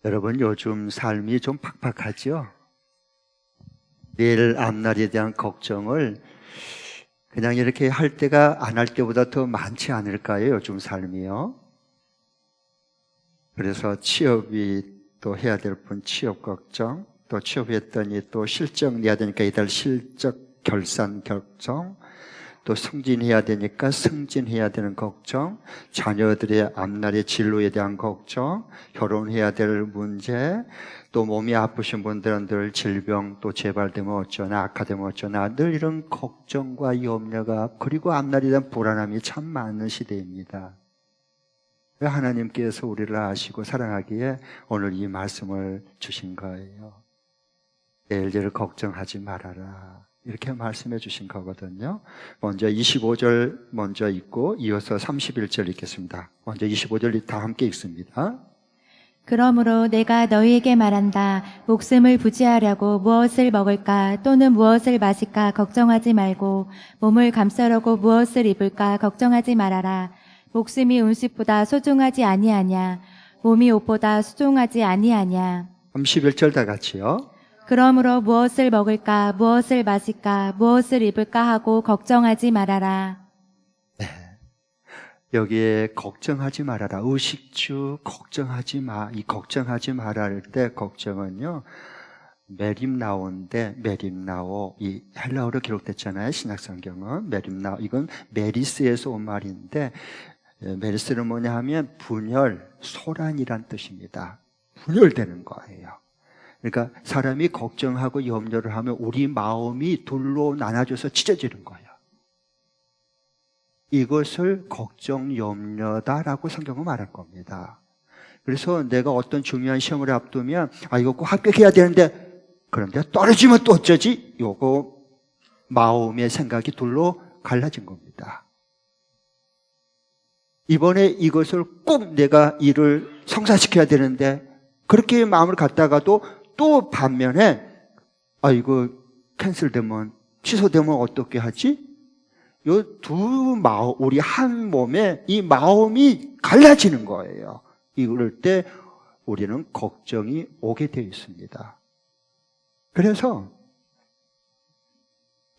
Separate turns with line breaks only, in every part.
여러분, 요즘 삶이 좀 팍팍하죠? 내일 앞날에 대한 걱정을 그냥 이렇게 할 때가 안 할 때보다 더 많지 않을까요? 요즘 삶이요. 그래서 취업이 또 해야 될 분 취업 걱정, 또 취업했더니 또 실적 내야 되니까 이달 실적 결산 걱정, 또 승진해야 되니까 승진해야 되는 걱정, 자녀들의 앞날의 진로에 대한 걱정, 결혼해야 될 문제, 또 몸이 아프신 분들은 늘 질병 또 재발되면 어쩌나 악화되면 어쩌나 늘 이런 걱정과 염려가, 그리고 앞날에 대한 불안함이 참 많은 시대입니다. 하나님께서 우리를 아시고 사랑하기에 오늘 이 말씀을 주신 거예요. 내일을 걱정하지 말아라, 이렇게 말씀해 주신 거거든요. 먼저 25절 먼저 읽고 이어서 31절 읽겠습니다. 먼저 25절 다 함께 읽습니다.
그러므로 내가 너희에게 말한다. 목숨을 부지하려고 무엇을 먹을까 또는 무엇을 마실까 걱정하지 말고 몸을 감싸려고 무엇을 입을까 걱정하지 말아라. 목숨이 음식보다 소중하지 아니하냐. 몸이 옷보다 소중하지 아니하냐.
31절 다 같이요.
그러므로 무엇을 먹을까 무엇을 마실까 무엇을 입을까 하고 걱정하지 말아라.
여기에 걱정하지 말아라, 의식주 걱정하지 마, 이 걱정하지 말아 할 때 걱정은요 메림나오인데, 메림나오 이 헬라어로 기록됐잖아요. 신약성경은 메림나오, 이건 메리스에서 온 말인데, 메리스는 뭐냐 하면 분열, 소란이란 뜻입니다. 분열되는 거예요. 그러니까 사람이 걱정하고 염려를 하면 우리 마음이 둘로 나눠져서 찢어지는 거예요. 이것을 걱정, 염려다라고 성경은 말할 겁니다. 그래서 내가 어떤 중요한 시험을 앞두면 이거 꼭 합격해야 되는데, 그런데 떨어지면 또 어쩌지? 요거 마음의 생각이 둘로 갈라진 겁니다. 이번에 이것을 꼭 내가 일을 성사시켜야 되는데, 그렇게 마음을 갖다가도 또 반면에 이거 캔슬되면, 취소되면 어떻게 하지? 요 두 마음, 우리 한 몸에 이 마음이 갈라지는 거예요. 이럴 때 우리는 걱정이 오게 되어 있습니다. 그래서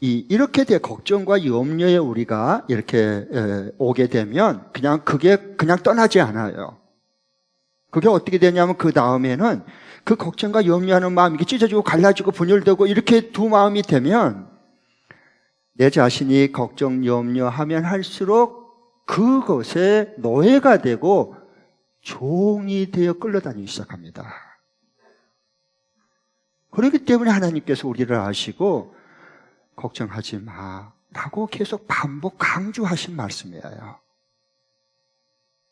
이렇게 돼 걱정과 염려에 우리가 이렇게 오게 되면 그게 그냥 떠나지 않아요. 그게 어떻게 되냐면 그 다음에는 그 걱정과 염려하는 마음이 찢어지고 갈라지고 분열되고 이렇게 두 마음이 되면 내 자신이 걱정, 염려하면 할수록 그것에 노예가 되고 종이 되어 끌려다니기 시작합니다. 그렇기 때문에 하나님께서 우리를 아시고 걱정하지 마라고 계속 반복 강조하신 말씀이에요.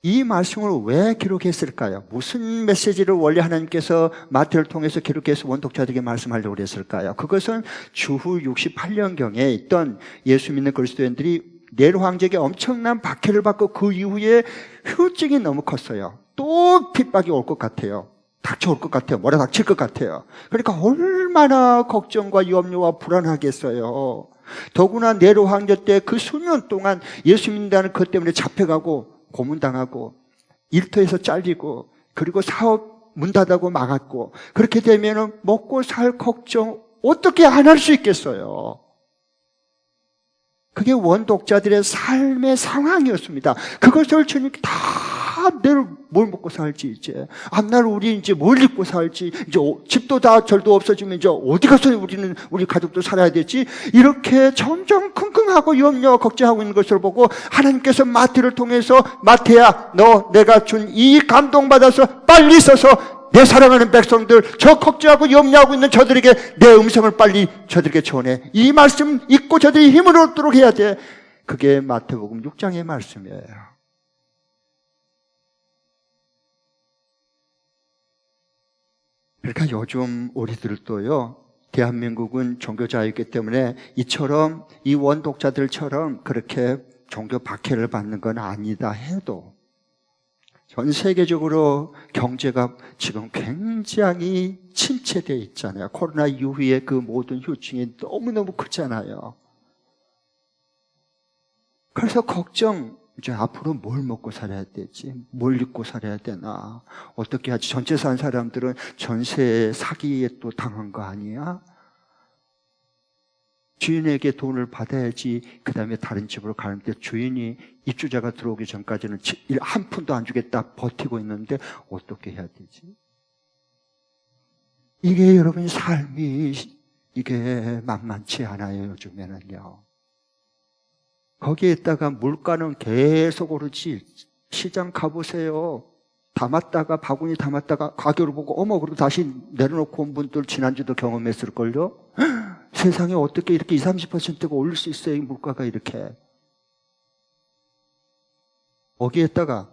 이 말씀을 왜 기록했을까요? 무슨 메시지를 원래 하나님께서 마태를 통해서 기록해서 원독자들에게 말씀하려고 그랬을까요? 그것은 주후 68년경에 있던 예수 믿는 그리스도인들이 네로 황제에게 엄청난 박해를 받고 그 이후에 후유증이 너무 컸어요. 또 핍박이 올 것 같아요. 닥쳐올 것 같아요. 몰아닥칠 것 같아요. 그러니까 얼마나 걱정과 염려와 불안하겠어요. 더구나 네로 황제 때 그 수년 동안 예수 믿는다는 것 때문에 잡혀가고 고문당하고 일터에서 잘리고, 그리고 사업 문 닫아고 막았고, 그렇게 되면 먹고 살 걱정 어떻게 안 할 수 있겠어요? 그게 원독자들의 삶의 상황이었습니다. 그것을 주님께 다 내일 뭘 먹고 살지, 이제 앞날 우리 이제 뭘 입고 살지, 이제 집도 다 절도 없어지면 이제 어디 가서 우리 가족도 살아야 되지, 이렇게 점점 킁킁하고 염려 걱정하고 있는 것을 보고 하나님께서 마태를 통해서 마태야, 너 내가 준 이 감동받아서 빨리 써서 내 사랑하는 백성들, 저 걱정하고 염려하고 있는 저들에게 내 음성을 빨리 저들에게 전해. 이 말씀 읽고 저들이 힘을 얻도록 해야 돼. 그게 마태복음 6장의 말씀이에요. 그러니까 요즘 우리들도요, 대한민국은 종교자유이기 때문에 이처럼 이 원독자들처럼 그렇게 종교 박해를 받는 건 아니다 해도 전 세계적으로 경제가 지금 굉장히 침체되어 있잖아요. 코로나 이후에 그 모든 후유증이 너무너무 크잖아요. 그래서 걱정, 이제 앞으로 뭘 먹고 살아야 되지? 뭘 입고 살아야 되나? 어떻게 하지? 전체 산 사람들은 전세 사기에 또 당한 거 아니야? 주인에게 돈을 받아야지 그 다음에 다른 집으로 가는데 주인이 입주자가 들어오기 전까지는 한 푼도 안 주겠다 버티고 있는데 어떻게 해야 되지? 이게 여러분 삶이 이게 만만치 않아요. 요즘에는요. 거기에다가 물가는 계속 오르지. 시장 가보세요. 담았다가 바구니 담았다가 가격을 보고 어머 그러고 다시 내려놓고 온 분들 지난주도 경험했을걸요. 세상에 어떻게 이렇게 20-30%가 오를 수 있어요. 이 물가가 이렇게. 거기에다가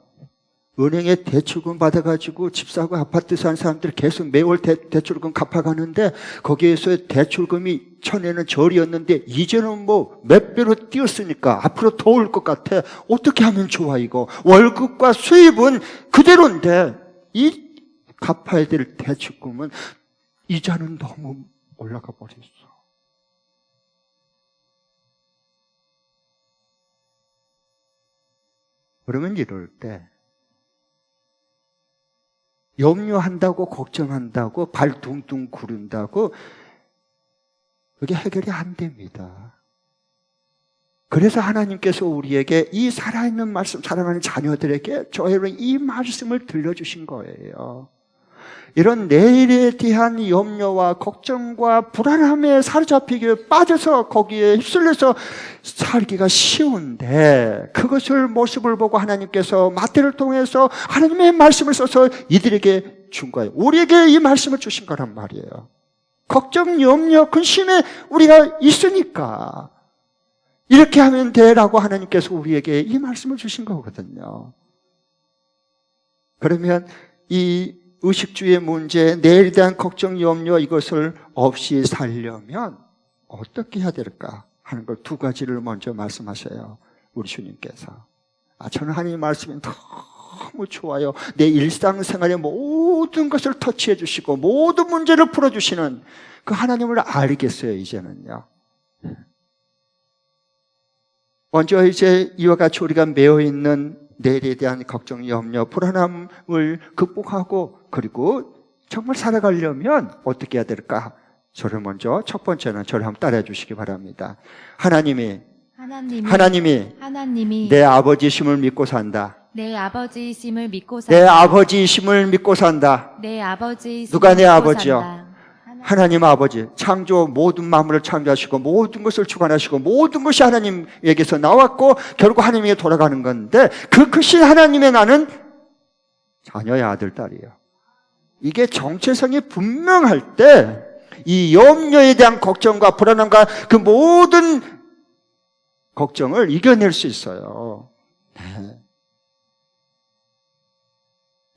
은행에 대출금 받아가지고 집 사고 아파트 산 사람들이 계속 매월 대출금 갚아가는데 거기에서 대출금이 전에는 절이었는데 이제는 뭐 몇 배로 뛰었으니까 앞으로 더 올 것 같아. 어떻게 하면 좋아 이거. 월급과 수입은 그대로인데 이 갚아야 될 대출금은 이자는 너무 올라가 버렸어. 그러면 이럴 때 염려한다고 걱정한다고 발 둥둥 구른다고 그게 해결이 안 됩니다. 그래서 하나님께서 우리에게 이 살아있는 말씀, 사랑하는 자녀들에게 저희는 이 말씀을 들려주신 거예요. 이런 내일에 대한 염려와 걱정과 불안함에 사로잡히기에 빠져서 거기에 휩쓸려서 살기가 쉬운데 그것을 모습을 보고 하나님께서 마태를 통해서 하나님의 말씀을 써서 이들에게 준 거예요. 우리에게 이 말씀을 주신 거란 말이에요. 걱정, 염려, 근심에 우리가 있으니까 이렇게 하면 돼라고 하나님께서 우리에게 이 말씀을 주신 거거든요. 그러면 이 의식주의 문제, 내일에 대한 걱정, 염려 이것을 없이 살려면 어떻게 해야 될까 하는 걸 두 가지를 먼저 말씀하셔요. 우리 주님께서. 저는 하나님 말씀이 너무 좋아요. 내 일상생활의 모든 것을 터치해 주시고 모든 문제를 풀어주시는 그 하나님을 알겠어요. 이제는요. 먼저 이제 이와 같이 우리가 매여있는 내일에 대한 걱정, 염려, 불안함을 극복하고 그리고 정말 살아가려면 어떻게 해야 될까? 저를 먼저 첫 번째는 저를 한번 따라해 주시기 바랍니다. 하나님이 내 아버지심을 믿고 산다.
내 아버지이심을 믿고 산다.
내 아버지이심을 믿고 산다.
내 아버지이심을
누가 내
믿고
아버지요?
산다.
하나님 아버지, 창조 모든 만물을 창조하시고 모든 것을 주관하시고 모든 것이 하나님에게서 나왔고 결국 하나님에게 돌아가는 건데 그 크신 하나님의 나는 자녀의 아들, 딸이에요. 이게 정체성이 분명할 때 이 염려에 대한 걱정과 불안함과 그 모든 걱정을 이겨낼 수 있어요. 네.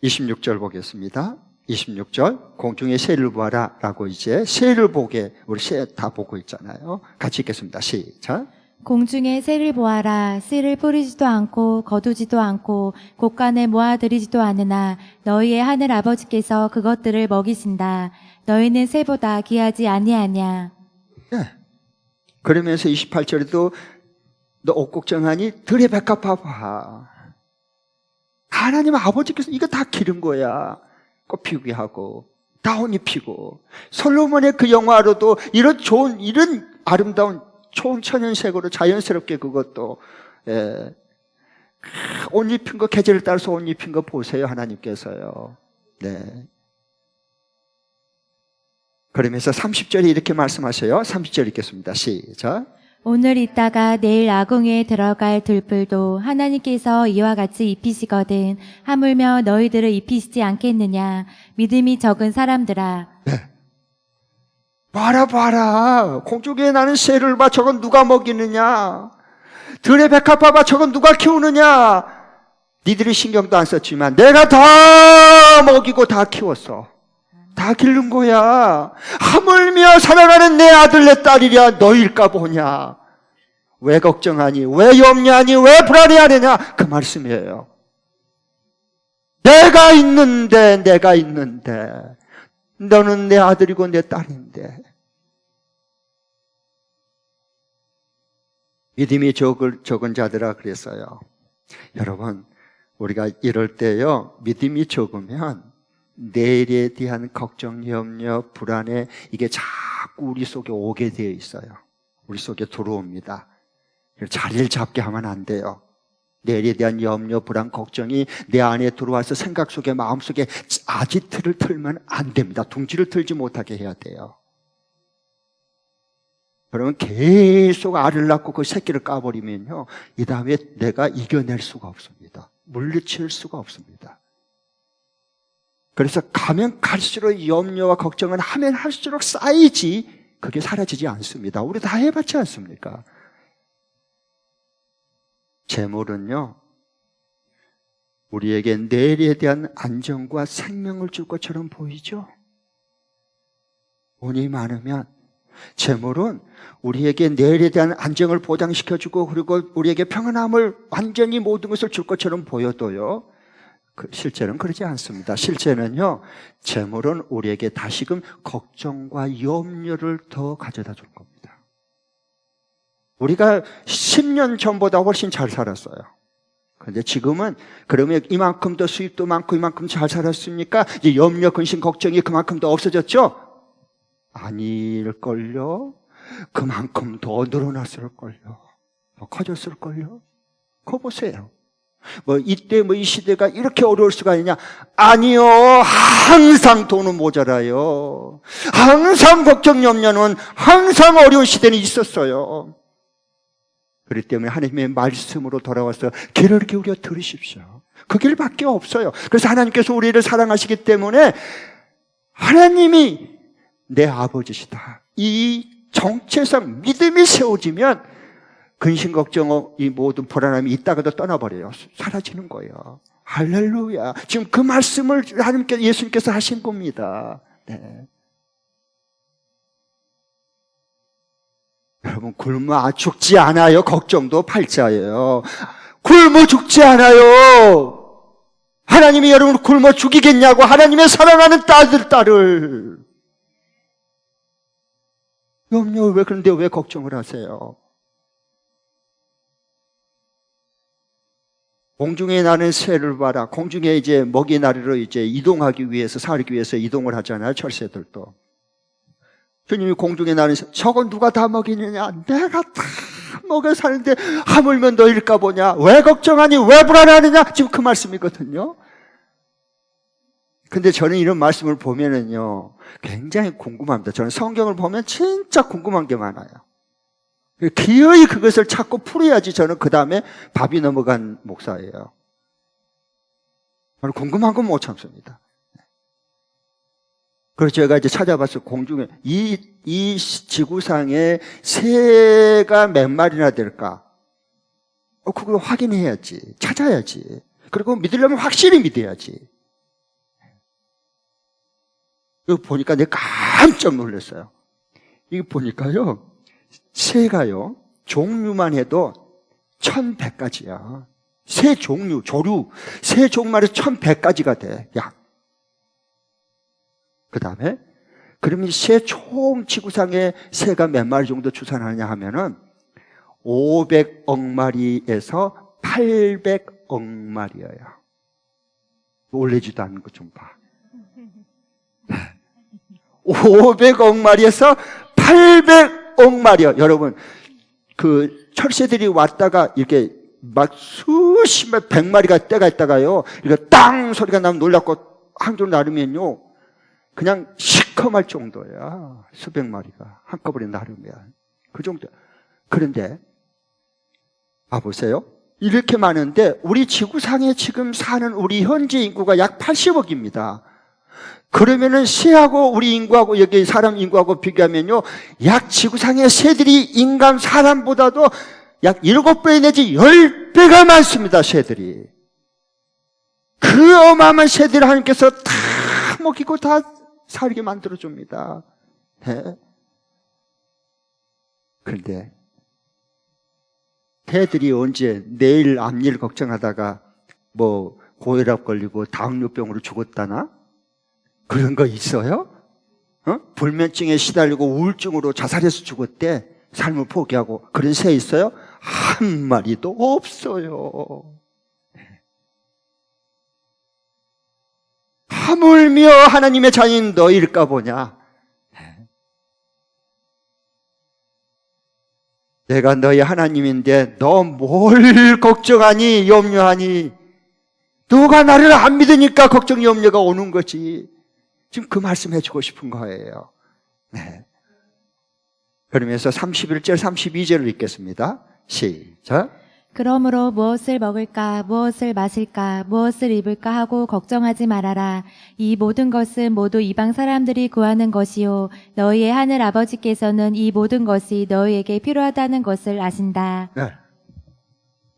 26절 보겠습니다. 26절 공중의 새를 보아라 라고 이제 새를 보게 우리 새 다 보고 있잖아요. 같이 읽겠습니다. 시작.
공중의 새를 보아라. 씨를 뿌리지도 않고 거두지도 않고 곳간에 모아들이지도 않으나 너희의 하늘 아버지께서 그것들을 먹이신다. 너희는 새보다 귀하지 아니하냐.
네. 그러면서 28절에도 너 옷 걱정하니 들의 백합 봐봐. 하나님 아버지께서 이거 다 기른 거야. 꽃 피우게 하고 다 옷 입히고 솔로몬의 그 영화로도 이런 좋은 이런 아름다운 초천연색으로 자연스럽게 그것도 옷 입힌 거 계절을 따라서 옷 입힌 거 보세요. 하나님께서요. 네. 그러면서 30절에 이렇게 말씀하셔요. 30절 읽겠습니다. 시작.
오늘 있다가 내일 아궁이에 들어갈 들풀도 하나님께서 이와 같이 입히시거든 하물며 너희들을 입히시지 않겠느냐. 믿음이 적은 사람들아.
네. 봐라. 공중에 나는 새를 봐. 저건 누가 먹이느냐. 들의 백합 봐봐. 저건 누가 키우느냐. 니들이 신경도 안 썼지만 내가 다 먹이고 다 키웠어. 다 기른 거야. 하물며 살아가는 내 아들 내 딸이랴 너일까 보냐. 왜 걱정하니? 왜 염려하니? 왜 불안해하느냐? 그 말씀이에요. 내가 있는데 너는 내 아들이고 내 딸인데. 믿음이 적은 자들아 그랬어요. 여러분, 우리가 이럴 때요, 믿음이 적으면 내일에 대한 걱정, 염려, 불안해, 이게 자꾸 우리 속에 오게 되어 있어요. 우리 속에 들어옵니다. 자리를 잡게 하면 안 돼요. 내일에 대한 염려, 불안, 걱정이 내 안에 들어와서 생각 속에, 마음 속에 아지트를 틀면 안 됩니다. 둥지를 틀지 못하게 해야 돼요. 그러면 계속 알을 낳고 그 새끼를 까버리면요, 이 다음에 내가 이겨낼 수가 없습니다. 물리칠 수가 없습니다. 그래서 가면 갈수록 염려와 걱정은 하면 할수록 쌓이지, 그게 사라지지 않습니다. 우리 다 해봤지 않습니까? 재물은요, 우리에게 내일에 대한 안정과 생명을 줄 것처럼 보이죠? 돈이 많으면, 재물은 우리에게 내일에 대한 안정을 보장시켜주고, 그리고 우리에게 평안함을 완전히 모든 것을 줄 것처럼 보여도요, 실제는 그러지 않습니다. 실제는요, 재물은 우리에게 다시금 걱정과 염려를 더 가져다 줄 겁니다. 우리가 10년 전보다 훨씬 잘 살았어요. 그런데 지금은 그러면 이만큼 더 수입도 많고 이만큼 잘 살았으니까 이제 염려, 근심, 걱정이 그만큼 더 없어졌죠? 아닐걸요? 그만큼 더 늘어났을걸요? 더 커졌을걸요? 그거 보세요. 이때 이 시대가 이렇게 어려울 수가 있냐? 아니요. 항상 돈은 모자라요. 항상 걱정, 염려는 항상 어려운 시대는 있었어요. 그렇기 때문에 하나님의 말씀으로 돌아와서 귀를 기울여 들으십시오. 그 길밖에 없어요. 그래서 하나님께서 우리를 사랑하시기 때문에 하나님이 내 아버지시다, 이 정체성, 믿음이 세워지면 근심, 걱정, 이 모든 불안함이 있다가도 떠나버려요. 사라지는 거예요. 할렐루야. 지금 그 말씀을 하나님께서, 예수님께서 하신 겁니다. 네. 여러분, 굶어 죽지 않아요. 걱정도 팔자예요. 굶어 죽지 않아요. 하나님이 여러분을 굶어 죽이겠냐고. 하나님의 사랑하는 딸을. 염려, 왜 그런데 왜 걱정을 하세요? 공중에 나는 새를 봐라. 공중에 이제 먹이 나르러 이제 이동하기 위해서, 살기 위해서 이동을 하잖아요. 철새들도. 주님이 공중에 나는 새, 저건 누가 다 먹이느냐? 내가 다 먹여 사는데 하물며 너일까 보냐? 왜 걱정하니? 왜 불안하느냐? 지금 그 말씀이거든요. 근데 저는 이런 말씀을 보면은요, 굉장히 궁금합니다. 저는 성경을 보면 진짜 궁금한 게 많아요. 기어이 그것을 찾고 풀어야지 저는 그 다음에 밥이 넘어간 목사예요. 저는 궁금한 건 못 참습니다. 그래서 제가 이제 찾아봤어요. 공중에 이 지구상에 새가 몇 마리나 될까? 그걸 확인해야지. 찾아야지. 그리고 믿으려면 확실히 믿어야지. 이거 보니까 내가 깜짝 놀랐어요. 이거 보니까요, 새가요, 종류만 해도 1100가지야. 새 종류, 조류, 새 종만 해서 1100가지가 돼, 약. 그 다음에, 그러면 새 총 지구상에 새가 몇 마리 정도 출산하느냐 하면은 500억 마리에서 800억 마리예요. 놀래지도 않는 것 좀 봐. 500억 마리에서 800억 마리요. 여러분, 그 철새들이 왔다가 이렇게 막 수십몇 100마리가 때가 있다가요, 이렇게 땅 소리가 나면 놀랍고 한줄 나르면요, 그냥 시커멀 정도야. 수백 마리가 한꺼번에 나르면 그 정도. 그런데 봐보세요. 이렇게 많은데 우리 지구상에 지금 사는 우리 현재 인구가 약 80억입니다. 그러면은 새하고 우리 인구하고 여기 사람 인구하고 비교하면요, 약 지구상의 새들이 인간 사람보다도 약 7배 내지 10배가 많습니다. 새들이. 그 어마어마한 새들을 하나님께서 다 먹이고 다 살게 만들어줍니다. 네. 그런데 새들이 언제 내일 앞일 걱정하다가 뭐 고혈압 걸리고 당뇨병으로 죽었다나? 그런 거 있어요? 불면증에 시달리고 우울증으로 자살해서 죽었대. 삶을 포기하고. 그런 새 있어요? 한 마리도 없어요. 하물며 하나님의 자녀인 너희일까 보냐. 내가 너희 하나님인데 너 뭘 걱정하니 염려하니. 너가 나를 안 믿으니까 걱정 염려가 오는 거지. 지금 그 말씀 해주고 싶은 거예요. 네. 그러면서 31절 32절을 읽겠습니다. 시작.
그러므로 무엇을 먹을까, 무엇을 마실까, 무엇을 입을까 하고 걱정하지 말아라. 이 모든 것은 모두 이방 사람들이 구하는 것이요. 너희의 하늘 아버지께서는 이 모든 것이 너희에게 필요하다는 것을 아신다.
네.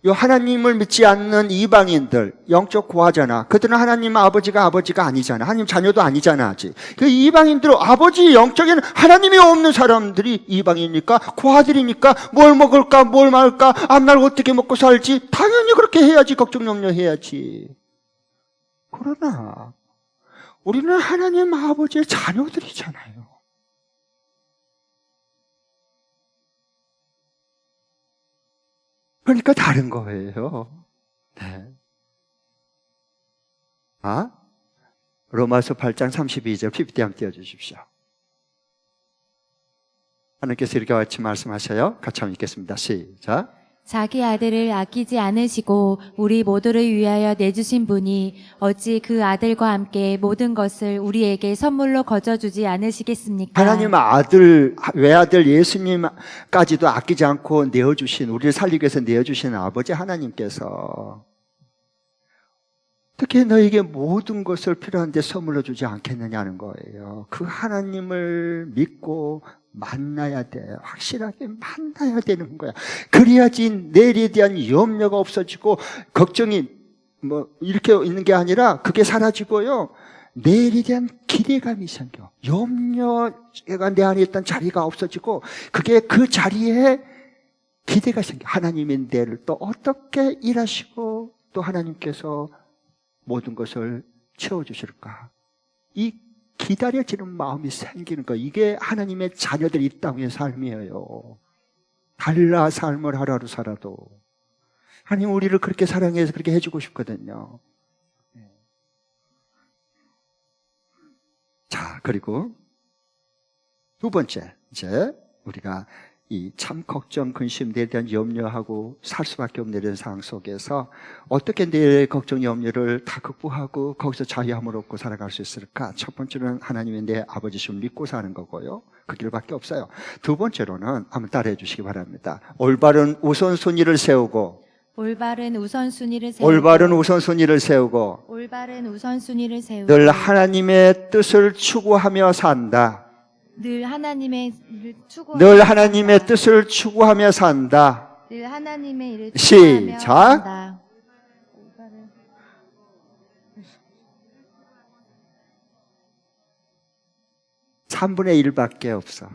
요 하나님을 믿지 않는 이방인들, 영적 고아잖아. 그들은 하나님 아버지가 아니잖아. 하나님 자녀도 아니잖아. 아직. 그 이방인들은 아버지 영적인 하나님이 없는 사람들이 이방이니까, 고아들이니까 뭘 먹을까, 뭘 말까, 앞날 어떻게 먹고 살지. 당연히 그렇게 해야지. 걱정 염려해야지. 그러나 우리는 하나님 아버지의 자녀들이잖아요. 그러니까 다른 거예요. 네. 로마서 8장 32절 PPT 한번 띄워주십시오. 하나님께서 이렇게 같이 말씀하셔요. 같이 한번 읽겠습니다. 시작.
자기 아들을 아끼지 않으시고 우리 모두를 위하여 내주신 분이 어찌 그 아들과 함께 모든 것을 우리에게 선물로 거저주지 않으시겠습니까?
하나님 아들, 외아들 예수님까지도 아끼지 않고 내어주신, 우리를 살리기 위해서 내어주신 아버지 하나님께서 어떻게 너에게 모든 것을 필요한데 선물로 주지 않겠느냐는 거예요. 그 하나님을 믿고 만나야 돼. 확실하게 만나야 되는 거야. 그래야지 내일에 대한 염려가 없어지고 걱정이 이렇게 있는 게 아니라 그게 사라지고요. 내일에 대한 기대감이 생겨. 염려가 내 안에 있던 자리가 없어지고 그게 그 자리에 기대가 생겨. 하나님이 내일 또 어떻게 일하시고 또 하나님께서 모든 것을 채워주실까. 이 기다려지는 마음이 생기는 거. 이게 하나님의 자녀들 이 땅의 삶이에요. 달라 삶을 하루하루 살아도. 하나님 우리를 그렇게 사랑해서 그렇게 해주고 싶거든요. 자, 그리고 두 번째, 이제 우리가 이 참 걱정, 근심, 내에 대한 염려하고 살 수밖에 없는 이런 상황 속에서 어떻게 내의 걱정, 염려를 다 극복하고 거기서 자유함을 얻고 살아갈 수 있을까? 첫 번째는 하나님의 내 아버지심을 믿고 사는 거고요. 그 길밖에 없어요. 두 번째로는 한번 따라해 주시기 바랍니다. 올바른 우선순위를 세우고
올바른 우선순위를 세우고
올바른 우선순위를 세우고
올바른 우선순위를 세우고
늘 하나님의 뜻을 추구하며 산다.
늘 하나님의
뜻을 추구하며 산다.
늘 하나님의 일을
시작.
추구하며 산다.
3분의 1밖에 없어.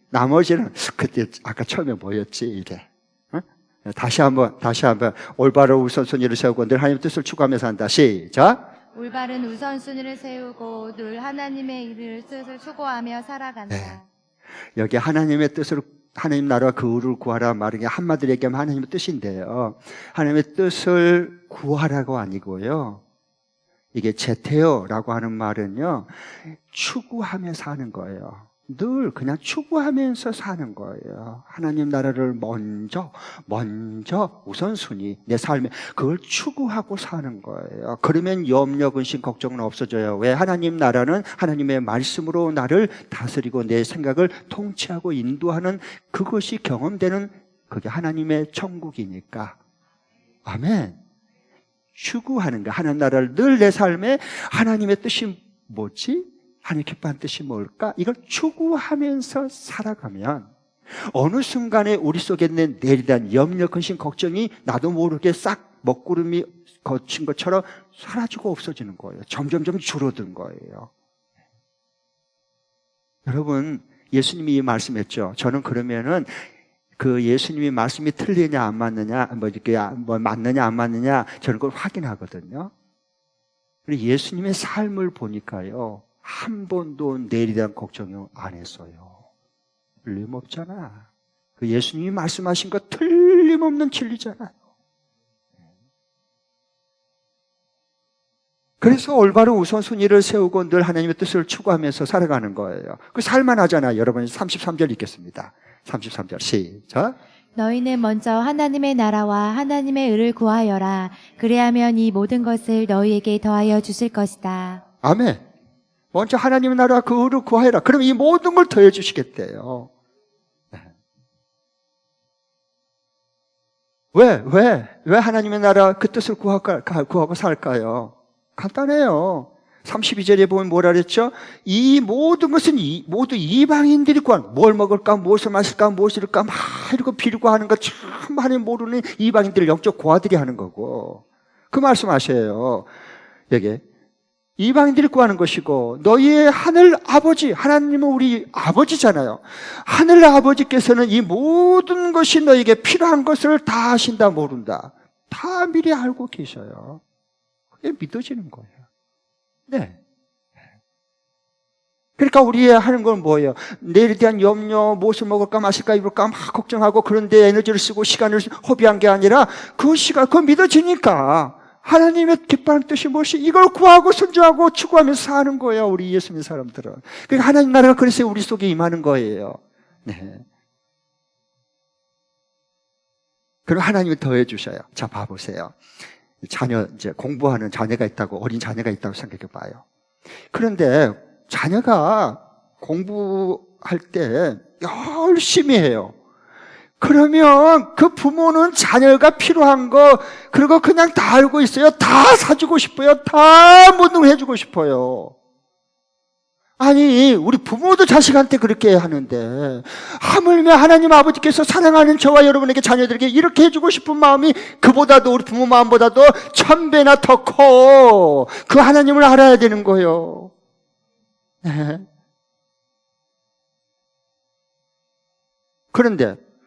나머지는 그때 아까 처음에 뭐였지 이래. 어? 다시 한번 올바른 우선순위를 세우고 늘 하나님의 뜻을 추구하며 산다. 시작.
올바른 우선순위를 세우고 늘 하나님의 일을 뜻을 추구하며 살아간다.
네. 여기 하나님의 뜻을 하나님 나라와 그 의를 구하라 말은 게 한마디로 얘기하면 하나님의 뜻인데요. 하나님의 뜻을 구하라고 아니고요. 이게 제테오라고 하는 말은요. 추구하며 사는 거예요. 늘 그냥 추구하면서 사는 거예요. 하나님 나라를 먼저 우선순위 내 삶에 그걸 추구하고 사는 거예요. 그러면 염려, 근심, 걱정은 없어져요. 왜? 하나님 나라는 하나님의 말씀으로 나를 다스리고 내 생각을 통치하고 인도하는 그것이 경험되는 그게 하나님의 천국이니까. 아멘. 추구하는 거. 하나님 나라를 늘 내 삶에 하나님의 뜻이 뭐지? 하나님 기뻐하는 뜻이 뭘까? 이걸 추구하면서 살아가면 어느 순간에 우리 속에 있는 내일에 대한 염려, 근심, 걱정이 나도 모르게 싹 먹구름이 거친 것처럼 사라지고 없어지는 거예요. 점점점 줄어든 거예요. 여러분, 예수님이 말씀했죠. 저는 그러면은 그 예수님이 말씀이 틀리냐 안 맞느냐, 맞느냐 안 맞느냐 저는 그걸 확인하거든요. 그리고 예수님의 삶을 보니까요. 한 번도 내일에 대한 걱정을 안 했어요. 틀림없잖아. 그 예수님이 말씀하신 거 틀림없는 진리잖아요. 그래서 올바른 우선순위를 세우고 늘 하나님의 뜻을 추구하면서 살아가는 거예요. 그 살만하잖아요. 여러분 33절 읽겠습니다. 33절 시작.
너희는 먼저 하나님의 나라와 하나님의 의를 구하여라. 그리하면 이 모든 것을 너희에게 더하여 주실 것이다.
아멘. 먼저 하나님의 나라와 그 의를 구하여라. 그럼 이 모든 걸 더해 주시겠대요. 왜 하나님의 나라 그 뜻을 구하고 살까요? 간단해요. 32절에 보면 뭐라 그랬죠? 이 모든 것은 모두 이방인들이 구하는, 뭘 먹을까, 무엇을 마실까, 무엇을 일까, 막 이러고 비리고 하는 거 참 많이 모르는 이방인들 영적 고아들이 하는 거고. 그 말씀하셔요. 여기. 이방인들이 구하는 것이고, 너희의 하늘 아버지, 하나님은 우리 아버지잖아요. 하늘 아버지께서는 이 모든 것이 너에게 필요한 것을 다 하신다, 모른다. 다 미리 알고 계셔요. 그게 믿어지는 거예요. 네. 그러니까 우리의 하는 건 뭐예요? 내일에 대한 염려, 무엇을 먹을까, 마실까, 입을까 막 걱정하고 그런데 에너지를 쓰고 시간을 허비한 게 아니라 그거 믿어지니까 하나님의 기뻐하는 뜻이 무엇이 이걸 구하고 순종하고 추구하면서 사는 거예요. 우리 예수 믿는 사람들은. 그러니까 하나님 나라가 그래서 우리 속에 임하는 거예요. 네. 그럼 하나님이 더해 주셔요. 자, 봐보세요. 이제 공부하는 자녀가 있다고, 어린 자녀가 있다고 생각해 봐요. 그런데 자녀가 공부할 때 열심히 해요. 그러면 그 부모는 자녀가 필요한 거, 그리고 그냥 다 알고 있어요. 다 사주고 싶어요. 다 모든 걸 해주고 싶어요. 아니, 우리 부모도 자식한테 그렇게 하는데, 하물며 하나님 아버지께서 사랑하는 저와 여러분에게 자녀들에게 이렇게 해주고 싶은 마음이 그보다도, 우리 부모 마음보다도 1000배나 더 커. 그 하나님을 알아야 되는 거예요. 네.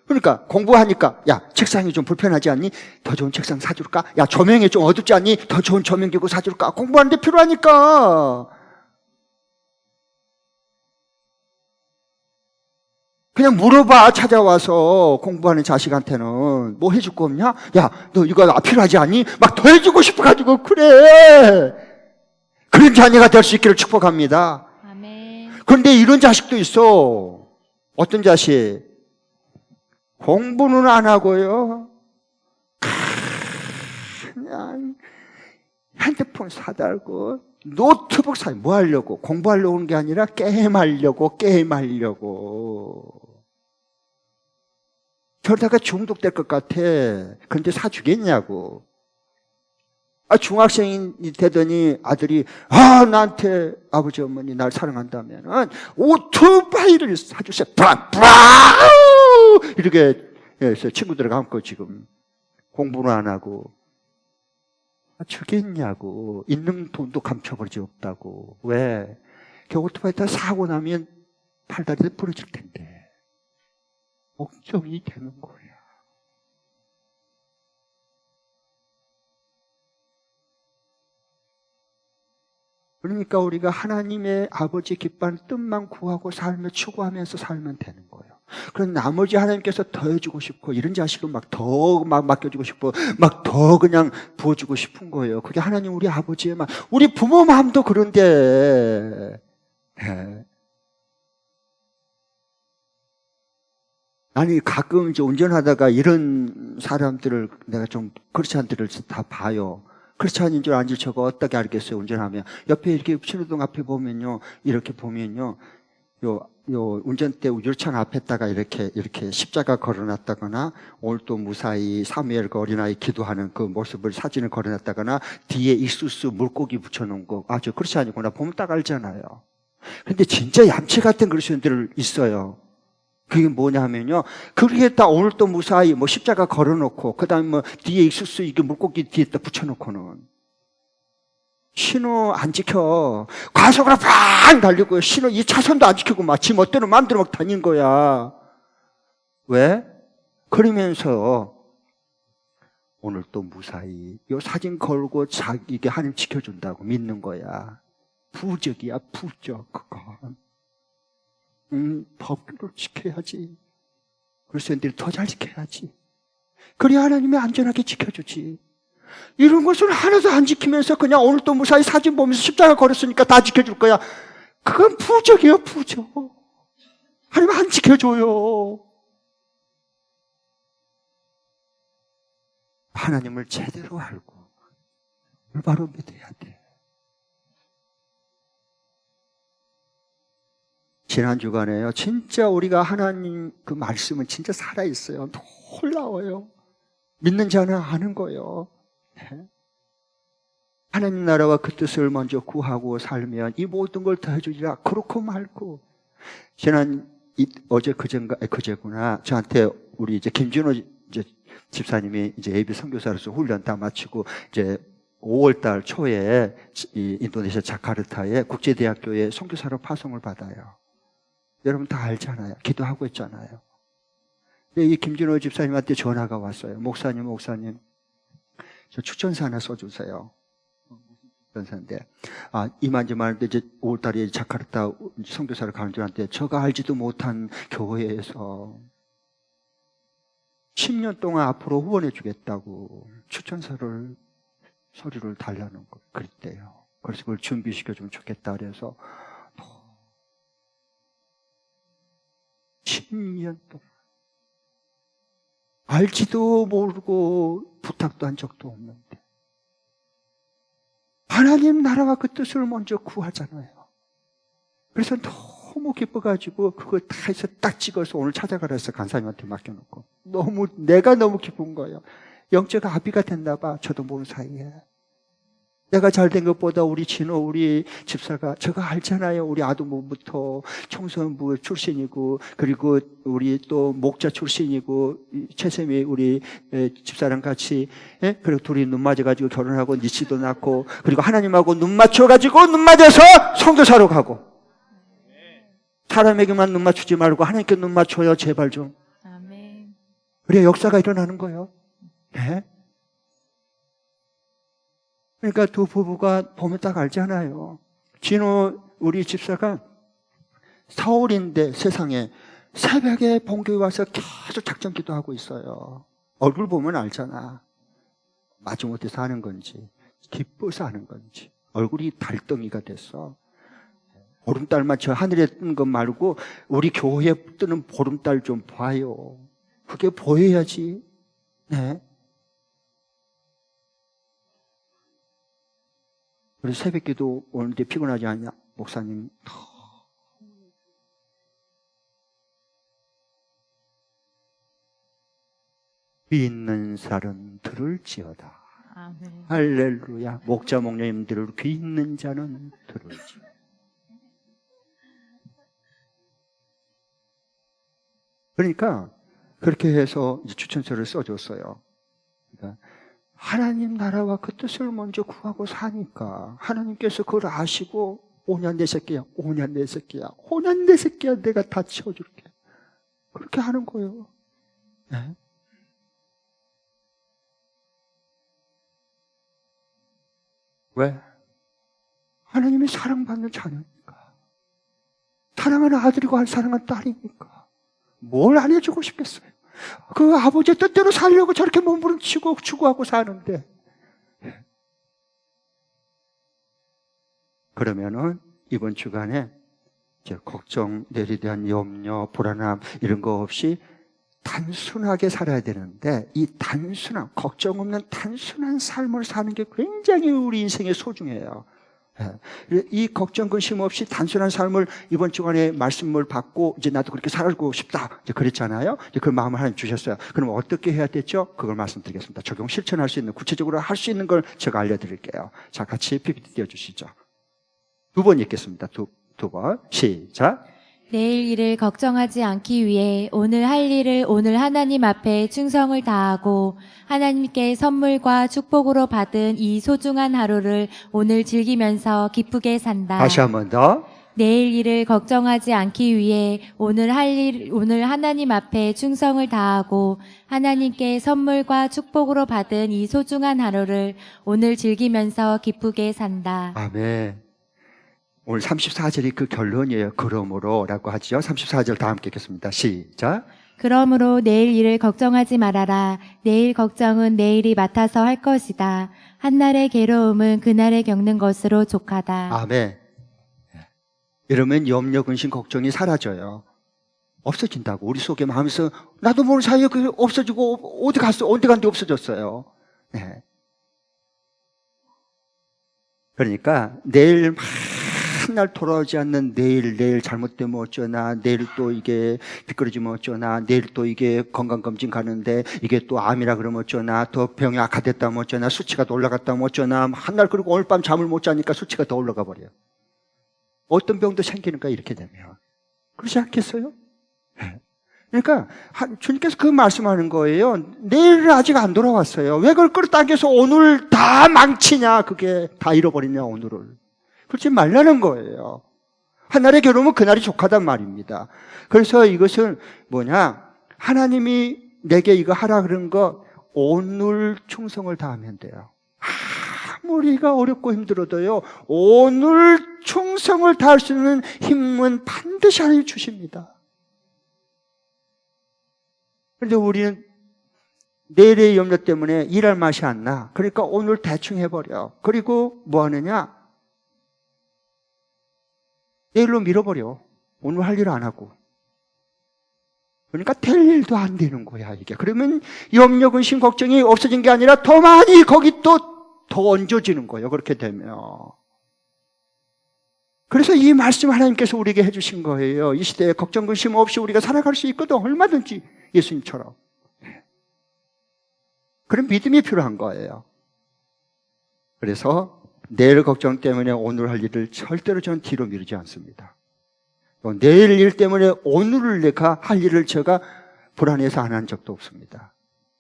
그러니까 공부하니까 야, 책상이 좀 불편하지 않니? 더 좋은 책상 사줄까? 야, 조명이 좀 어둡지 않니? 더 좋은 조명기구 사줄까? 공부하는데 필요하니까. 그냥 물어봐. 찾아와서 공부하는 자식한테는 뭐 해줄 거 없냐? 야, 너 이거 필요하지 않니? 막 더 해주고 싶어가지고 그래. 그런 자녀가 될 수 있기를 축복합니다.
아멘.
그런데 이런 자식도 있어. 어떤 자식? 공부는 안 하고요. 그냥 핸드폰 사달고 노트북 뭐 하려고? 공부하려고 하는 게 아니라 게임하려고. 그러다가 중독될 것 같아. 그런데 사주겠냐고. 중학생이 되더니 아들이 나한테 아버지 어머니 날 사랑한다면 오토바이를 사주세요. 이렇게 해서 친구들을 감고 지금 공부를 안 하고 주겠냐고. 있는 돈도 감춰버리지 없다고. 왜? 그 오토바이 다 사고 나면 팔다리도 부러질 텐데 걱정이 되는 거야. 그러니까 우리가 하나님의 아버지 기뻐하는 뜻만 구하고 살며 추구하면서 살면 되는 거예요. 그럼 나머지 하나님께서 더 해주고 싶고 이런 자식은 막 더 맡겨주고 싶고 막 더 그냥 부어주고 싶은 거예요. 그게 하나님 우리 아버지의 마음. 우리 부모 마음도 그런데 네. 아니 가끔 이제 운전하다가 이런 사람들을 내가 좀 크리스찬들을 다 봐요. 크리스찬인 줄 아닌지 저거 어떻게 알겠어요? 운전하면 옆에 이렇게 신호등 앞에 보면요, 이렇게 보면요, 요 운전대 유리창 앞에다가 이렇게 십자가 걸어놨다거나 오늘 또 무사히 사무엘 그 어린아이 기도하는 그 모습을 사진을 걸어놨다거나 뒤에 익수수 물고기 붙여놓은 거, 저 크리스찬이구나 보면 딱 알잖아요. 근데 진짜 얌체 같은 크리스찬들 있어요. 그게 뭐냐 하면요, 그러겠다 오늘 또 무사히 뭐 십자가 걸어놓고 그 다음에 뭐 뒤에 익수수 이게 물고기 뒤에다 붙여놓고는 신호 안 지켜. 과속으로 팍 달리고 신호 이 차선도 안 지키고 막 지 멋대로 마음대로 막 다닌 거야. 왜? 그러면서 오늘 또 무사히 요 사진 걸고 자기게 하나님 지켜준다고 믿는 거야. 부적이야, 부적. 그건 법규를 지켜야지. 그리스도인들이 더 잘 지켜야지. 그래야 하나님이 안전하게 지켜주지. 이런 것을 하나도 안 지키면서 그냥 오늘 또 무사히 사진 보면서 십자가 걸었으니까 다 지켜줄 거야. 그건 부적이에요, 부적. 하나님 안 지켜줘요. 하나님을 제대로 알고 바로 믿어야 돼. 지난 주간에요. 진짜 우리가 하나님 그 말씀은 진짜 살아있어요. 놀라워요. 믿는 자는 아는 거예요. 네? 하나님 나라와 그 뜻을 먼저 구하고 살면 이 모든 걸 더 해주리라. 그렇고 말고. 어제 그제구나. 저한테 우리 이제 김준호 이제 집사님이 이제 예비 선교사로서 훈련 다 마치고 이제 5월달 초에 이 인도네시아 자카르타의 국제대학교에 선교사로 파송을 받아요. 여러분 다 알잖아요. 기도하고 있잖아요. 근데 이 김준호 집사님한테 전화가 왔어요. 목사님, 저 추천서 하나 써주세요. 추천서인데, 이만저만 이제 5월달에 자카르타 선교사를 가는 줄 알았는데, 저가 알지도 못한 교회에서 10년 동안 앞으로 후원해 주겠다고 서류를 달라는 거 그랬대요. 그래서 그걸 준비시켜주면 좋겠다 그래서 10년 동안 알지도 모르고 부탁도 한 적도 없는데 하나님 나라와 그 뜻을 먼저 구하잖아요. 그래서 너무 기뻐가지고 그걸 다 해서 딱 찍어서 오늘 찾아가라 해서 간사님한테 맡겨놓고 내가 너무 기쁜 거예요. 영적 아비가 됐나 봐. 저도 모르는 사이에. 내가 잘된 것보다 우리 집사가 저거 알잖아요. 우리 아동부부터 청소년부 출신이고 그리고 우리 또 목자 출신이고 최쌤이 우리 집사랑 같이 그리고 둘이 눈 맞아가지고 결혼하고 니치도 낳고 그리고 하나님하고 눈 맞아서 선교사로 가고 사람에게만 눈 맞추지 말고 하나님께 눈 맞춰요. 제발 좀.
아멘.
그래야 역사가 일어나는 거예요. 네? 그러니까 두 부부가 보면 딱 알잖아요. 진호 우리 집사가 서울인데 세상에 새벽에 본교에 와서 계속 작전 기도하고 있어요. 얼굴 보면 알잖아. 마지못해서 하는 건지 기뻐서 하는 건지. 얼굴이 달덩이가 됐어. 보름달만 저 하늘에 뜨는 것 말고 우리 교회에 뜨는 보름달 좀 봐요. 그게 보여야지. 네. 그래서 새벽기도 오는데 피곤하지 않냐? 목사님. 귀 있는 살은 들을지어다.
아멘.
할렐루야. 목자 목녀님들 귀 있는 자는 들을지어다. 그러니까 그렇게 해서 이제 추천서를 써줬어요. 그러니까 하나님 나라와 그 뜻을 먼저 구하고 사니까 하나님께서 그걸 아시고 오냐 내 새끼야 내가 다 치워줄게 그렇게 하는 거예요. 네? 왜? 하나님이 사랑받는 자녀니까 사랑하는 아들이고 사랑하는 딸이니까 뭘 안 해주고 싶겠어요. 그 아버지의 뜻대로 살려고 저렇게 몸부림치고 추구하고 사는데 그러면은 이번 주간에 걱정, 내일에 대한 염려, 불안함 이런 거 없이 단순하게 살아야 되는데 이 단순한 걱정 없는 단순한 삶을 사는 게 굉장히 우리 인생에 소중해요. 이 걱정 근심 없이 단순한 삶을 이번 주간에 말씀을 받고 이제 나도 그렇게 살고 싶다 이제 그랬잖아요. 이제 그 마음을 하나님 주셨어요. 그럼 어떻게 해야 됐죠? 그걸 말씀드리겠습니다. 적용 실천할 수 있는 구체적으로 할 수 있는 걸 제가 알려드릴게요. 자, 같이 PPT 띄워주시죠. 두 번 읽겠습니다. 두 번 시작.
내일 일을 걱정하지 않기 위해 오늘 할 일을 오늘 하나님 앞에 충성을 다하고 하나님께 선물과 축복으로 받은 이 소중한 하루를 오늘 즐기면서 기쁘게 산다.
다시 한 번 더.
내일 일을 걱정하지 않기 위해 오늘 하나님 앞에 충성을 다하고 하나님께 선물과 축복으로 받은 이 소중한 하루를 오늘 즐기면서 기쁘게 산다.
아멘. 오늘 34절이 그 결론이에요. 그러므로 라고 하죠. 34절 다 함께 읽겠습니다. 시작.
그러므로 내일 일을 걱정하지 말아라. 내일 걱정은 내일이 맡아서 할 것이다. 한날의 괴로움은 그날에 겪는 것으로 족하다.
아멘. 이러면 염려, 근심, 걱정이 사라져요. 없어진다고. 우리 속에 마음에서 나도 모르는 사이에 그게 없어지고 어디 갔어? 어디 간데 없어졌어요. 네. 그러니까 내일 한날 돌아오지 않는 내일 잘못되면 어쩌나, 내일 또 이게 비끄러지면 어쩌나, 내일 또 이게 건강검진 가는데 이게 또 암이라 그러면 어쩌나, 또 병이 악화됐다면 어쩌나, 수치가 더 올라갔다면 어쩌나, 한날 그리고 오늘 밤 잠을 못 자니까 수치가 더 올라가 버려요. 어떤 병도 생기는 거야, 이렇게 되면. 그렇지 않겠어요? 그러니까 주님께서 그 말씀하는 거예요. 내일은 아직 안 돌아왔어요. 왜 그걸 끌어당겨서 오늘 다 망치냐, 그게 다 잃어버리냐, 오늘을. 그렇지 말라는 거예요. 한날의 괴로움은 그날이 족하단 말입니다. 그래서 이것은 뭐냐, 하나님이 내게 이거 하라 그런 거 오늘 충성을 다하면 돼요. 아무리가 어렵고 힘들어도요, 오늘 충성을 다할 수 있는 힘은 반드시 하나님 주십니다. 그런데 우리는 내일의 염려 때문에 일할 맛이 안 나. 그러니까 오늘 대충 해버려. 그리고 뭐 하느냐? 내일로 밀어버려. 오늘 할 일 안 하고. 그러니까 될 일도 안 되는 거야, 이게. 그러면 염려, 근심, 걱정이 없어진 게 아니라 더 많이 거기 또 더 얹어지는 거예요, 그렇게 되면. 그래서 이 말씀 하나님께서 우리에게 해주신 거예요. 이 시대에 걱정, 근심 없이 우리가 살아갈 수 있거든, 얼마든지. 예수님처럼. 그런 믿음이 필요한 거예요. 그래서 내일 걱정 때문에 오늘 할 일을 절대로 저는 뒤로 미루지 않습니다. 또 내일 일 때문에 오늘을 내가 할 일을 제가 불안해서 안 한 적도 없습니다.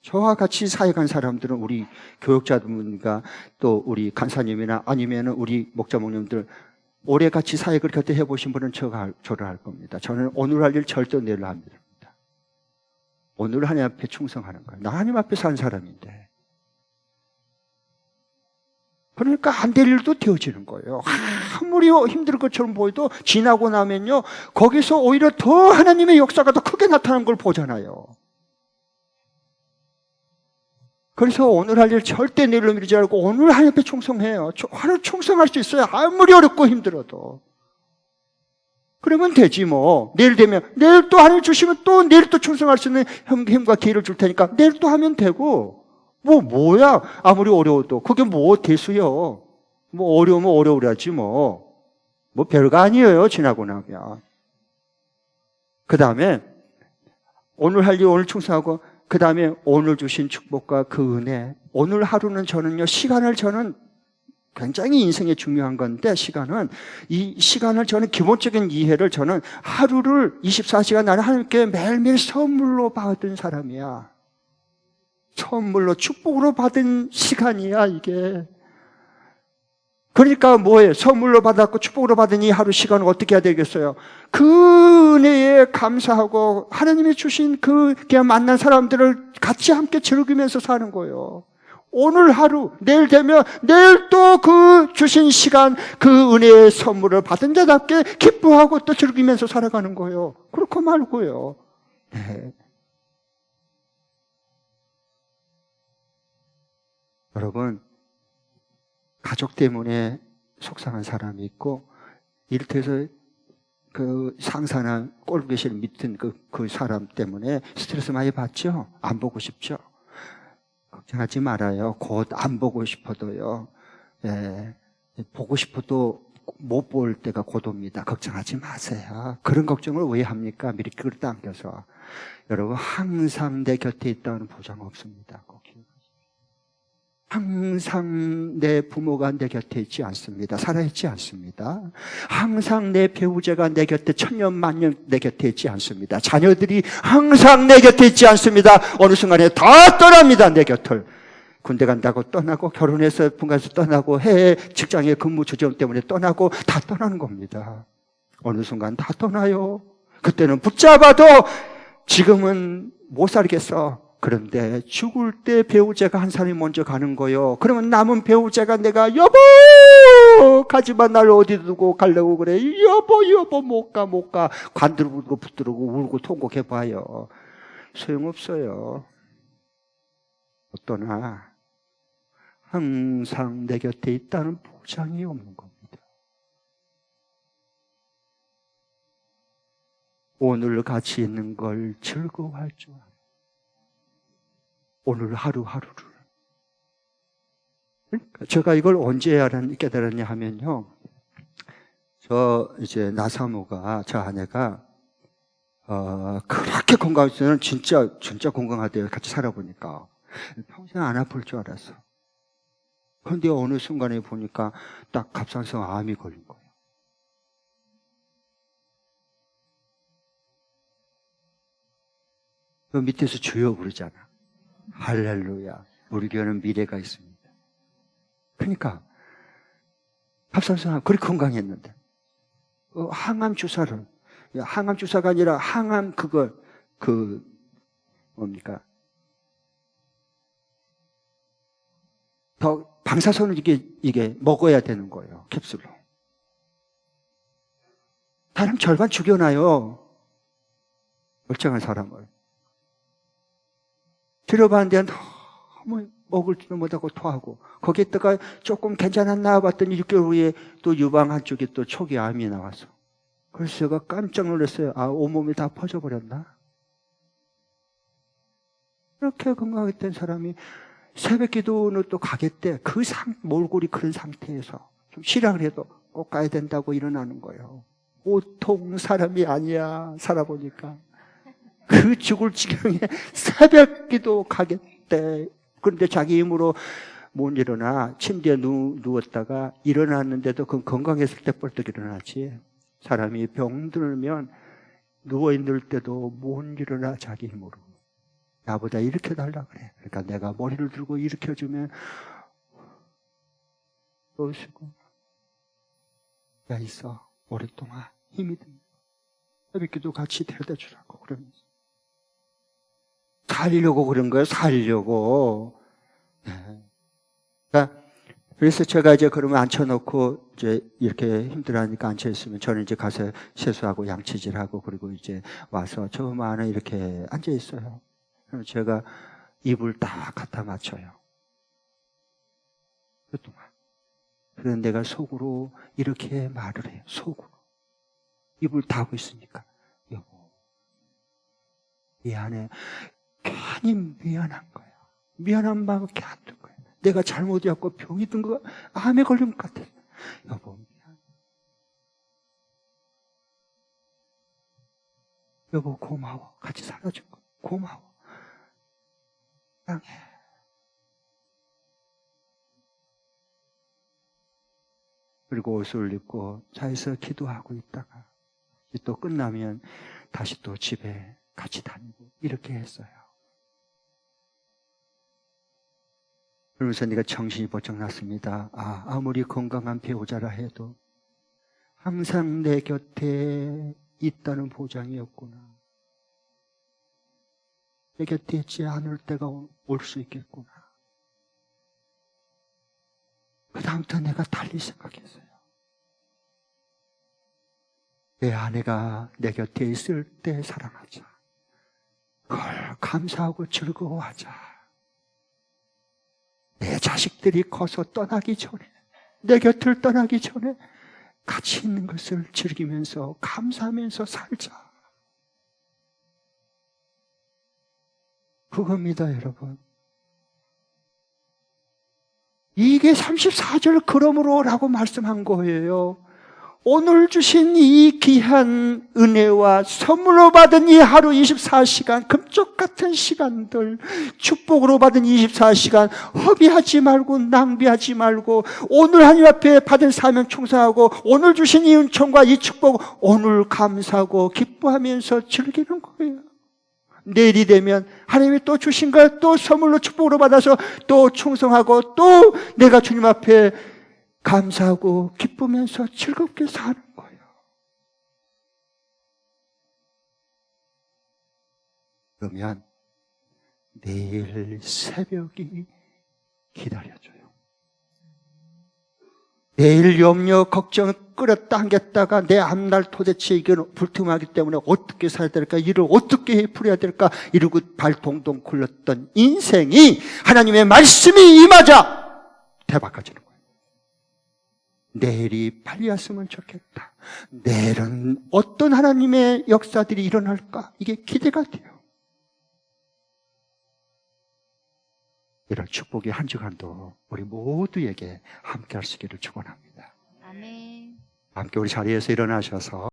저와 같이 사회 간 사람들은 우리 교육자분과 또 우리 간사님이나 아니면 우리 목자 목님들 오래 같이 사역을 곁에 해보신 분은 저를 알 겁니다. 저는 오늘 할 일 절대 내일 합니다. 오늘 하나님 앞에 충성하는 거예요. 나 하나님 앞에 산 사람인데. 그러니까 안 될 일도 되어지는 거예요. 아무리 힘들 것처럼 보여도 지나고 나면요, 거기서 오히려 더 하나님의 역사가 더 크게 나타나는 걸 보잖아요. 그래서 오늘 할 일 절대 내일로 미루지 않고 오늘 하나님 앞에 충성해요. 하루 충성할 수 있어요. 아무리 어렵고 힘들어도. 그러면 되지 뭐. 내일 되면 내일 또 하나님 주시면 또 내일 또 충성할 수 있는 힘과 기회를 줄 테니까 내일 또 하면 되고. 뭐야, 아무리 어려워도 그게 뭐 대수요. 뭐 어려우면 어려우라지 뭐 별거 아니에요, 지나고 나면. 그 다음에 오늘 할 일 오늘 충성하고, 그 다음에 오늘 주신 축복과 그 은혜. 오늘 하루는 저는요, 시간을 저는 굉장히 인생에 중요한 건데, 이 시간을 저는 기본적인 이해를 저는 하루를 24시간 나는 하나님께 매일매일 선물로 받은 사람이야. 선물로, 축복으로 받은 시간이야, 이게. 그러니까 뭐예요? 선물로 받았고 축복으로 받은 이 하루 시간을 어떻게 해야 되겠어요? 그 은혜에 감사하고 하나님이 주신 그냥 만난 사람들을 같이 함께 즐기면서 사는 거예요. 오늘 하루, 내일 되면 내일 또 그 주신 시간, 그 은혜의 선물을 받은 자답게 기뻐하고 또 즐기면서 살아가는 거예요. 그렇고 말고요. 네. 여러분, 가족 때문에 속상한 사람이 있고, 이를테서 그 상사나 꼴보기 밑은 그 사람 때문에 스트레스 많이 받죠? 안 보고 싶죠? 걱정하지 말아요. 곧 안 보고 싶어도요. 보고 싶어도 못 볼 때가 곧 옵니다. 걱정하지 마세요. 그런 걱정을 왜 합니까? 미리 그걸 당겨서. 여러분, 항상 내 곁에 있다는 보장 없습니다. 꼭 기억하십시오. 항상 내 부모가 내 곁에 있지 않습니다. 살아있지 않습니다. 항상 내 배우자가 내 곁에 천년만년 내 곁에 있지 않습니다. 자녀들이 항상 내 곁에 있지 않습니다. 어느 순간에 다 떠납니다, 내 곁을. 군대 간다고 떠나고, 결혼해서 분가해서 떠나고, 해외 직장의 근무 조정 때문에 떠나고, 다 떠나는 겁니다. 어느 순간 다 떠나요. 그때는 붙잡아도 지금은 못 살겠어. 그런데 죽을 때 배우자가 한 사람이 먼저 가는 거요. 그러면 남은 배우자가 내가 여보 가지마, 날 어디 두고 가려고 그래. 여보 못 가. 관두고 붙들고 울고 통곡해봐요. 소용없어요. 떠나 항상 내 곁에 있다는 보장이 없는 겁니다. 오늘 같이 있는 걸 즐거워할 줄 알아요. 오늘 하루하루를. 제가 이걸 언제 깨달았냐 하면요. 이제 나사모가, 저 아내가, 그렇게 건강해서는 진짜 건강하대요. 같이 살아보니까. 평생 안 아플 줄 알았어. 그런데 어느 순간에 보니까 딱 갑상선 암이 걸린 거예요. 그 밑에서 주여 부르잖아. 할렐루야. 우리 교회는 미래가 있습니다. 그러니까 갑상선 암 그렇게 건강했는데 항암 주사가 아니라 항암 뭡니까? 더 방사선을 이게 먹어야 되는 거예요. 캡슐로. 사람 절반 죽여놔요. 멀쩡한 사람을. 들어봤는데 너무 먹을 줄 못하고 토하고, 거기에다가 조금 괜찮았나 봤더니 6개월 후에 또 유방 한쪽에 또 초기 암이 나와서. 그래서 제가 깜짝 놀랐어요. 온몸이 다 퍼져버렸나? 이렇게 건강했던 사람이 새벽 기도는 또 가겠대. 몰골이 그런 상태에서 좀 쉬라 그래도 꼭 가야 된다고 일어나는 거예요. 보통 사람이 아니야. 살아보니까. 그 죽을 지경에 새벽 기도 가겠대. 그런데 자기 힘으로 못 일어나. 침대에 누웠다가 일어났는데도 그건 건강했을 때 벌떡 일어나지. 사람이 병들면 누워있는 때도 못 일어나. 자기 힘으로. 나보다 일으켜달라 그래. 그러니까 내가 머리를 들고 일으켜주면 또 쉬고 야 있어. 오랫동안 힘이 듭니다. 새벽기도 같이 데려다 주라고 그러면서 살려고 그런 거예요. 살려고. 네. 그러니까 그래서 제가 이제 그러면 앉혀놓고 이제 이렇게 힘들어하니까 앉혀있으면 저는 이제 가서 세수하고 양치질하고 그리고 이제 와서 저만은 이렇게 앉아있어요. 그럼 제가 입을 딱 갖다 맞춰요. 그동안. 그런데 내가 속으로 이렇게 말을 해요. 속으로. 입을 닫고 있으니까. 여보, 미안해. 괜히 미안한 거야. 미안한 마음밖에 안 든 거야. 내가 잘못이었고 병이 든 거, 암에 걸린 것 같아. 여보, 미안. 여보, 고마워. 같이 살아준 거. 고마워. 사랑해. 그리고 옷을 입고 차에서 기도하고 있다가 또 끝나면 다시 또 집에 같이 다니고 이렇게 했어요. 그러면서 내가 정신이 번쩍 났습니다. 아무리 건강한 배우자라 해도 항상 내 곁에 있다는 보장이 없구나. 내 곁에 있지 않을 때가 올 수 있겠구나. 그 다음부터 내가 달리 생각했어요. 내 아내가 내 곁에 있을 때 사랑하자. 그걸 감사하고 즐거워하자. 내 자식들이 커서 떠나기 전에, 내 곁을 떠나기 전에 같이 있는 것을 즐기면서 감사하면서 살자. 그겁니다, 여러분. 이게 34절 그러므로라고 말씀한 거예요. 오늘 주신 이 귀한 은혜와 선물로 받은 이 하루 24시간, 금쪽 같은 시간들, 축복으로 받은 24시간 허비하지 말고 낭비하지 말고 오늘 하나님 앞에 받은 사명 충성하고 오늘 주신 이 은총과 이 축복 오늘 감사하고 기뻐하면서 즐기는 거예요. 내일이 되면 하나님이 또 주신 걸 또 선물로 축복으로 받아서 또 충성하고 또 내가 주님 앞에 감사하고 기쁘면서 즐겁게 사는 거예요. 그러면 내일 새벽이 기다려줘요. 내일 염려, 걱정 끌었다 당겼다가 내 앞날 도대체 이건 불투명하기 때문에 어떻게 살아야 될까? 일을 어떻게 풀어야 될까? 이러고 발 동동 굴렀던 인생이 하나님의 말씀이 임하자 대박까지는 거예요. 내일이 빨리 왔으면 좋겠다. 내일은 어떤 하나님의 역사들이 일어날까? 이게 기대가 돼요. 이런 축복의 한 주간도 우리 모두에게 함께 할 수 있기를 축원합니다.
아멘.
함께 우리 자리에서 일어나셔서